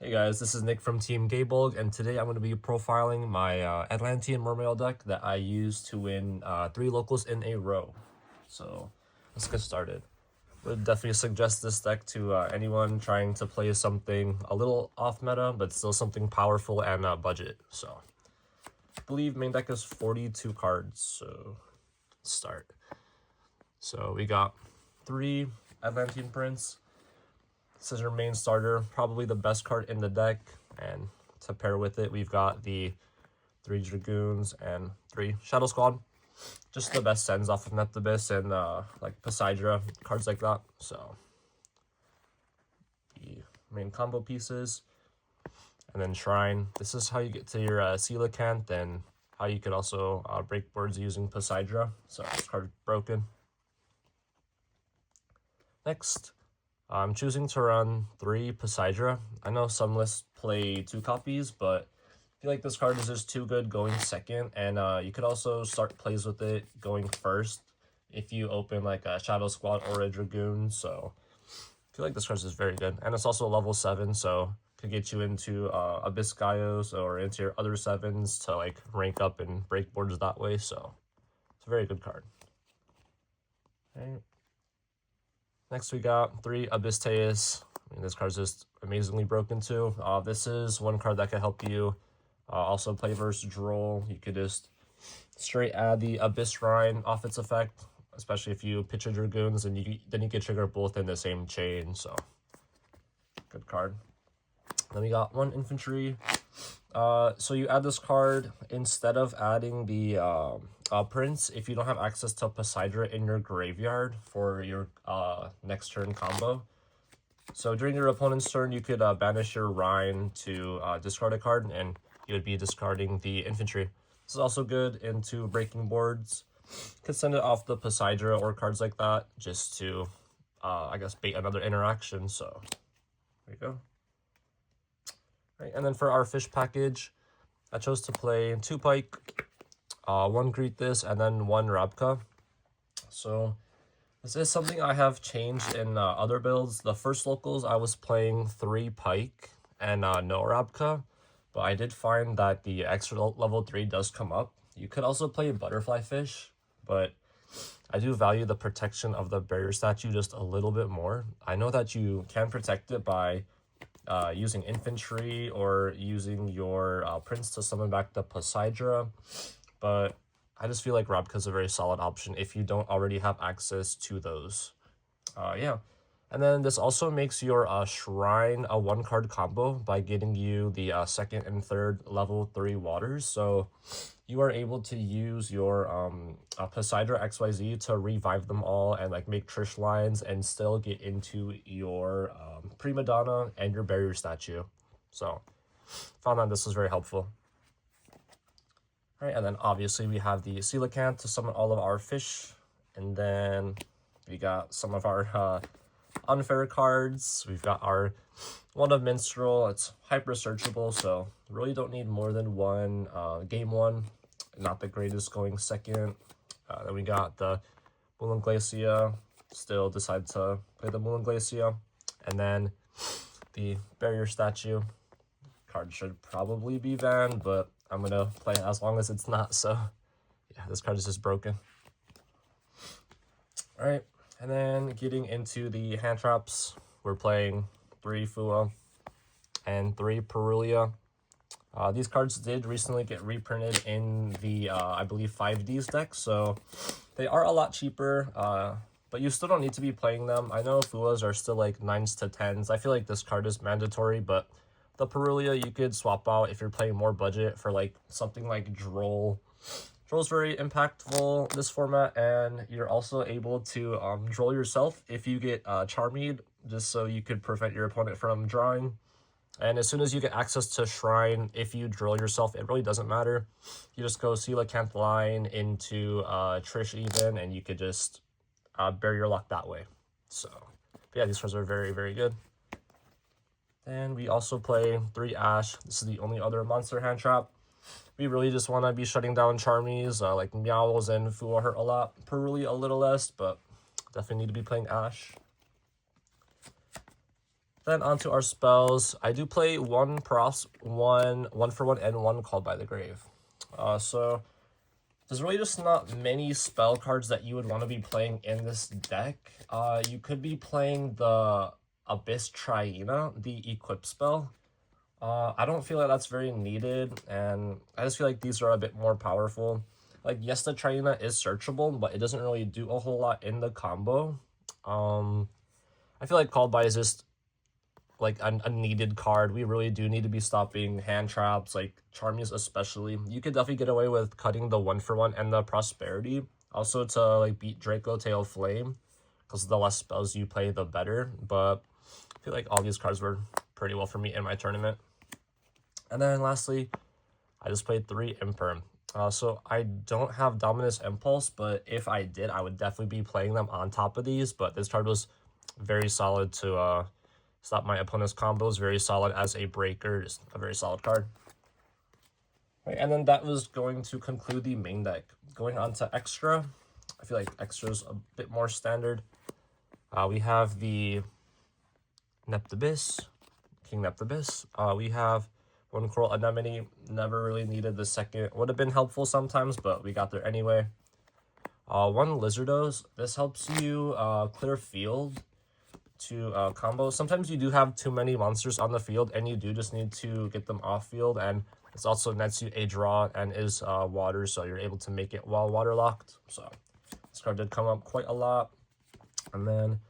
Hey guys, this is Nick from Team Gaybulg, and today I'm going to be profiling my Atlantean Mermail deck that I used to win 3 locals in a row. So let's get started. Would definitely suggest this deck to anyone trying to play something a little off meta, but still something powerful and budget. So I believe main deck is 42 cards, so let's start. So we got 3 Atlantean Prince. This is your main starter, probably the best card in the deck, and to pair with it, we've got the 3 Dragoons and 3 Shadow Squad. Just the best sends off of Neptibus and like Poseidra, cards like that. So the main combo pieces, and then Shrine. This is how you get to your Coelacanth and how you could also break boards using Poseidra. So this card broken. Next, I'm choosing to run 3 Poseidra. I know some lists play 2 copies, but I feel like this card is just too good going second, and you could also start plays with it going first if you open like a Shadow Squad or a Dragoon. So I feel like this card is very good, and it's also level 7, so could get you into Abyss Gaios or into your other 7s to like rank up and break boards that way. So it's a very good card. Okay. Next, we got 3 Abyss Teus. I mean, this card's just amazingly broken too. This is one card that could help you also play versus Droll. You could just straight add the Abyss Shrine off its effect, especially if you pitch your Dragoons, and then you can trigger both in the same chain. So, good card. Then we got 1 Infantry. So you add this card instead of adding the Prince if you don't have access to Poseidra in your graveyard for your next turn combo. So during your opponent's turn, you could banish your Rhine to discard a card, and you would be discarding the Infantry. This is also good into breaking boards. Could send it off the Poseidra or cards like that just to, I guess, bait another interaction. So there you go. Right, and then for our fish package, I chose to play 2 Pike, 1 Greethus, and then 1 Rabka. So this is something I have changed in other builds. The first locals, I was playing 3 Pike and no Rabka, but I did find that the extra level 3 does come up. You could also play Butterfly Fish, but I do value the protection of the barrier statue just a little bit more. I know that you can protect it by using Infantry or using your Prince to summon back the Poseidra, but I just feel like Rabka is a very solid option if you don't already have access to those. Yeah, and then this also makes your Shrine a 1-card combo by getting you the 2nd and 3rd level 3 waters. So you are able to use your Poseidra XYZ to revive them all and like make Trish lines and still get into your Prima Donna and your barrier statue. So found that this was very helpful. All right, and then obviously we have the Coelacanth to summon all of our fish, and then we got some of our unfair cards. We've got our one of Minstrel. It's hyper searchable, so really don't need more than 1 game 1. Not the greatest going second. Then we got the Mulan Glacia. Still decide to play the Mulan Glacia. And then the barrier statue. Card should probably be banned, but I'm going to play it as long as it's not. So yeah, this card is just broken. All right, and then getting into the hand traps, we're playing 3 Fua and 3 Perulia. These cards did recently get reprinted in the, I believe, 5Ds deck, so they are a lot cheaper, but you still don't need to be playing them. I know Fuas are still like 9s to 10s. I feel like this card is mandatory, but the Perulia you could swap out if you're playing more budget for like something like Droll. Droll's very impactful this format, and you're also able to Droll yourself if you get Charmed, just so you could prevent your opponent from drawing. And as soon as you get access to Shrine, if you Droll yourself, it really doesn't matter. You just go Coelacanth line into Trish even, and you could just barrier lock that way. So yeah, these cards are very, very good. Then we also play 3 Ash. This is the only other monster hand trap. We really just want to be shutting down Charmies, like Meowls and Fua hurt a lot. Perulia a little less, but definitely need to be playing Ash. Then onto our spells. I do play one Pros, one for one, and one Called by the Grave. So there's really just not many spell cards that you would want to be playing in this deck. You could be playing the Abyss Triena, the Equip spell. I don't feel like that's very needed, and I just feel like these are a bit more powerful. Like, yes, the Triena is searchable, but it doesn't really do a whole lot in the combo. I feel like Called by is just like a needed card. We really do need to be stopping hand traps, like Charmies especially. You could definitely get away with cutting the 1-for-1 and the Prosperity. Also to like beat Draco Tail Flame, because the less spells you play, the better. But I feel like all these cards were pretty well for me in my tournament. And then lastly, I just played 3 Imperm. So I don't have Dominus Impulse, but if I did, I would definitely be playing them on top of these. But this card was very solid to stop my opponent's combos, very solid as a breaker, just a very solid card. Right, and then that was going to conclude the main deck. Going on to extra, I feel like extra is a bit more standard. We have the Neptibus, King Neptibus. We have one Coral Anemone, never really needed the second. Would have been helpful sometimes, but we got there anyway. One Lizardos, this helps you clear field to combo. Sometimes you do have too many monsters on the field, and you do just need to get them off field, and it also nets you a draw and is water, so you're able to make it while waterlocked. So this card did come up quite a lot. And then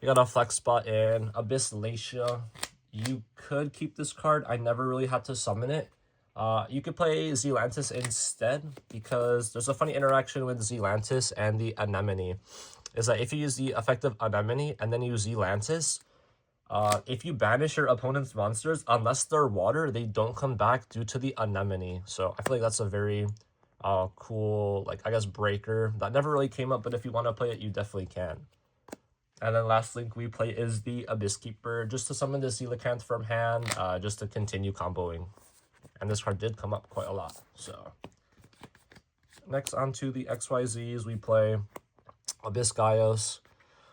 you got a flex spot in Abyss Lacia. You could keep this card. I never really had to summon it. You could play Zealantis instead, because there's a funny interaction with Zealantis and the Anemone. Is that if you use the effective Anemone and then use Zealantis, if you banish your opponent's monsters, unless they're water, they don't come back due to the Anemone. So I feel like that's a very cool, like, I guess, breaker that never really came up, but if you want to play it, you definitely can. And then last link we play is the Abyss Keeper, just to summon the Coelacanth from hand, just to continue comboing. And this card did come up quite a lot. So next on to the XYZs, we play Abyss Gaios.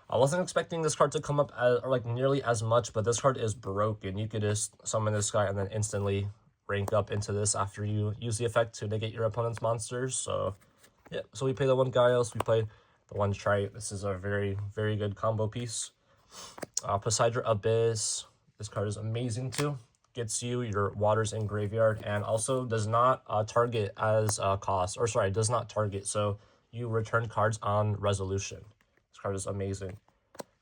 I wasn't expecting this card to come up or like nearly as much, but this card is broken. You could just summon this guy and then instantly rank up into this after you use the effect to negate your opponent's monsters. So yeah, so we play the one Gaios, we play the one Trite. This is a very, very good combo piece. Poseidra Abyss, this card is amazing too. Gets you your waters in graveyard, and also does not target as cost, or sorry, does not target, so you return cards on resolution. This card is amazing.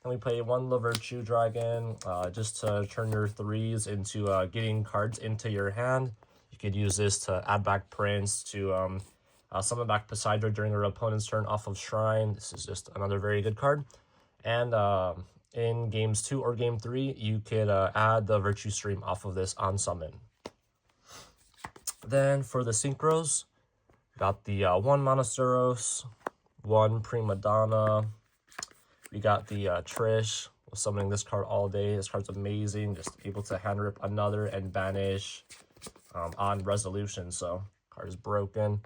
Then we play one Lavirtue Dragon, just to turn your 3s into getting cards into your hand. You could use this to add back Prince, to summon back Poseidra during your opponent's turn off of Shrine. This is just another very good card. And in games 2 or game 3, you could add the Virtue Stream off of this on summon. Then for the Synchros, got the one Monoceros, one Prima Donna. We got the Trish. We're summoning this card all day. This card's amazing. Just able to hand rip another and banish on resolution. So card is broken.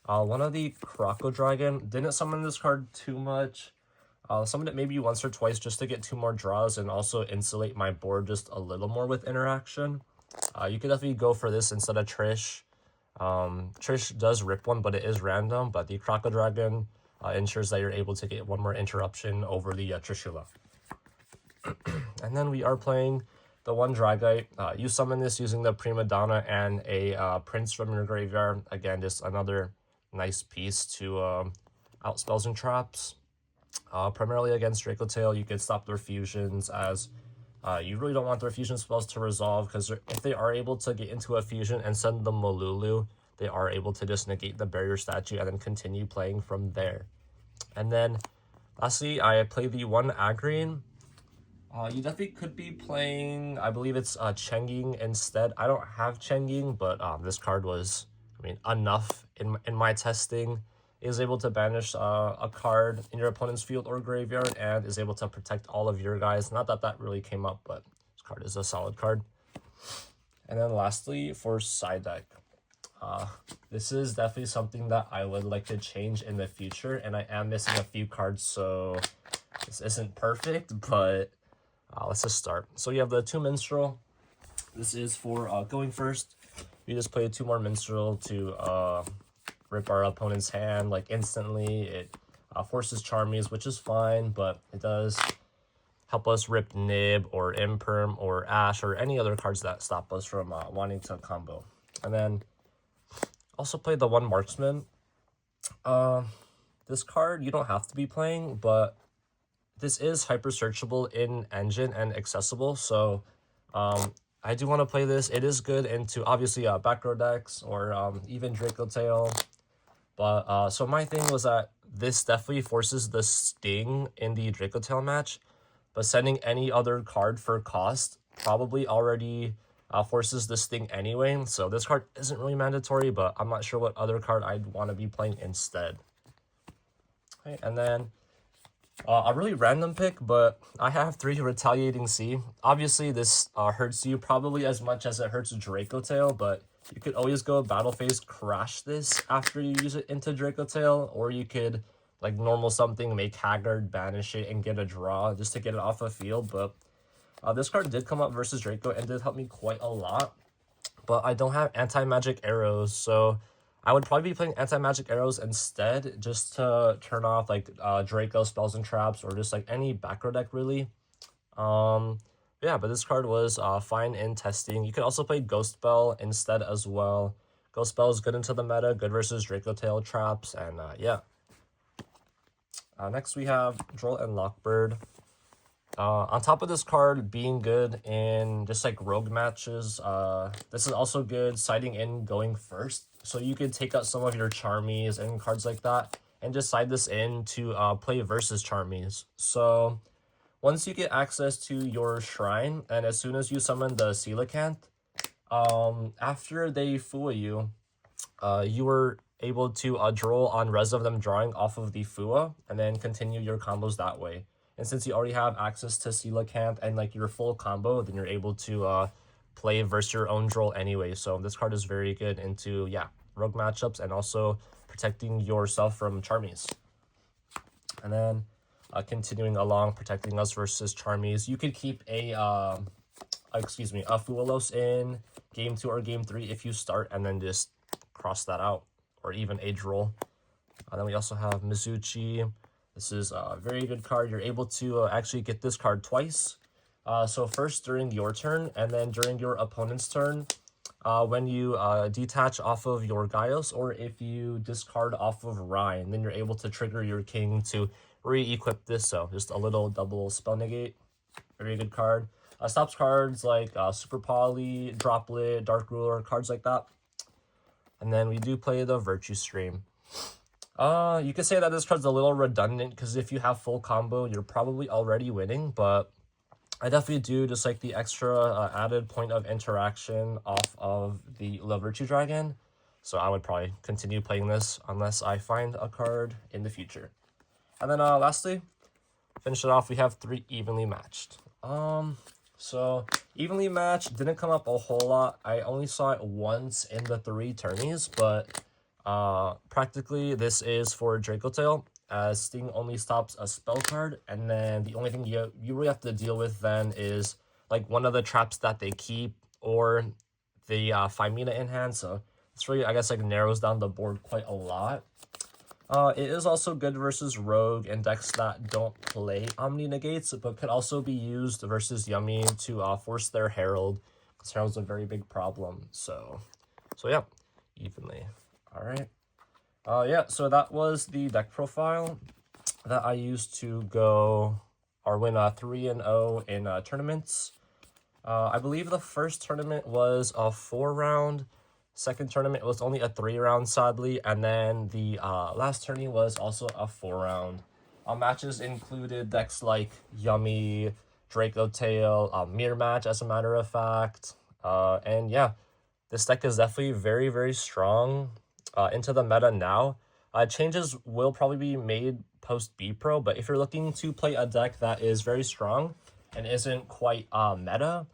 One of the Croco Dragon. Didn't summon this card too much. Summoned it maybe once or twice just to get 2 more draws and also insulate my board just a little more with interaction. You could definitely go for this instead of Trish. Trish does rip one, but it is random. But the Croco Dragon ensures that you're able to get 1 more interruption over the Trishula. And then we are playing the one Dragite. You summon this using the Prima Donna and a Prince from your graveyard. Again, just another nice piece to out spells and traps. Primarily against Draco Tail, you could stop their fusions, as you really don't want their fusion spells to resolve, because if they are able to get into a fusion and send the Molulu, they are able to just negate the barrier statue and then continue playing from there. And then lastly, I play the one Agrine. You definitely could be playing, I believe it's Chenging instead. I don't have Chenging, but this card was, enough in my testing. Is able to banish a card in your opponent's field or graveyard, and is able to protect all of your guys. Not that that really came up, but this card is a solid card. And then lastly, for side deck, this is definitely something that I would like to change in the future, and I am missing a few cards, so this isn't perfect, but Let's just start. So you have the 2 Minstrel. This is for going first. You just play 2 more Minstrel to rip our opponent's hand like instantly. It forces Charmies, which is fine, but it does help us rip Nib or Imperm or Ash or any other cards that stop us from wanting to combo. And then also play the 1 Marksman. This card you don't have to be playing, but this is hyper searchable in engine and accessible, so I do want to play this. It is good into obviously back row decks or even Draco Tail. But so my thing was that this definitely forces the Sting in the Draco Tail match, but sending any other card for cost probably already forces the Sting anyway. So this card isn't really mandatory, but I'm not sure what other card I'd want to be playing instead. Okay, and then a really random pick, but I have 3 Retaliating Sea. Obviously, this hurts you probably as much as it hurts Draco Tail, but you could always go battle phase, crash this after you use it into Draco Tail, or you could like normal something, make Haggard, banish it, and get a draw just to get it off the field. But this card did come up versus Draco and did help me quite a lot, but I don't have anti-magic arrows, so I would probably be playing anti-magic arrows instead, just to turn off like Draco spells and traps, or just like any back row deck really. Yeah, but this card was fine in testing. You could also play Ghost Spell instead as well. Ghost Spell is good into the meta, good versus Draco Tail traps, and yeah. Next we have Droll and Lockbird. On top of this card being good in just like rogue matches, this is also good siding in going first. So you could take out some of your Charmies and cards like that and just side this in to play versus Charmies. So once you get access to your shrine, and as soon as you summon the Coelacanth, after they fool you, you were able to draw on res of them drawing off of the Fua, and then continue your combos that way. And since you already have access to Coelacanth and like your full combo, then you're able to play versus your own Droll anyway. So this card is very good into, yeah, rogue matchups and also protecting yourself from Charmies. And then continuing along, protecting us versus Charmies, you could keep a Fualos in game 2 or game 3 if you start, and then just cross that out, or even a Droll. Then we also have Mizuchi. This is a very good card. You're able to actually get this card twice. So first during your turn, and then during your opponent's turn, when you detach off of your Gaios, or if you discard off of Rhine, then you're able to trigger your king to re-equip this. So just a little double spell negate. Very good card. Stops cards like Super Poly, Droplet, Dark Ruler, cards like that. And then we do play the Virtue Stream. You could say that this card's a little redundant, because if you have full combo, you're probably already winning, but I definitely do just like the extra added point of interaction off of the Le Virtue Dragon. So I would probably continue playing this unless I find a card in the future. And then lastly, finish it off, we have 3 Evenly Matched. So Evenly Matched didn't come up a whole lot. I only saw it once in the 3 tourneys, but practically this is for Draco Tail, as Sting only stops a spell card, and then the only thing you really have to deal with then is like one of the traps that they keep, or the 5 mana in hand. So it's really, I guess, like narrows down the board quite a lot. It is also good versus Rogue and decks that don't play Omni Negates, but could also be used versus Yummy to force their Herald, because Herald's a very big problem. So yeah, Evenly. All right. Yeah, so that was the deck profile that I used to go or win 3-0 in tournaments. I believe the first tournament was a 4-round. Second tournament was only a 3-round, sadly, and then the last tourney was also a 4-round. Matches included decks like Yummy, Draco Tail, Mirror Match, as a matter of fact. And yeah, this deck is definitely very, very strong into the meta now. Changes will probably be made post B-Pro, but if you're looking to play a deck that is very strong and isn't quite meta,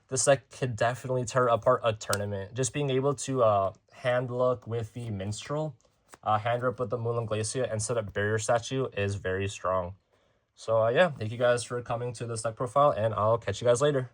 this deck could definitely tear apart a tournament. Just being able to hand look with the Minstrel, hand rip with the Moonland Glacier, and set up Barrier Statue is very strong. So yeah, thank you guys for coming to this deck profile, and I'll catch you guys later.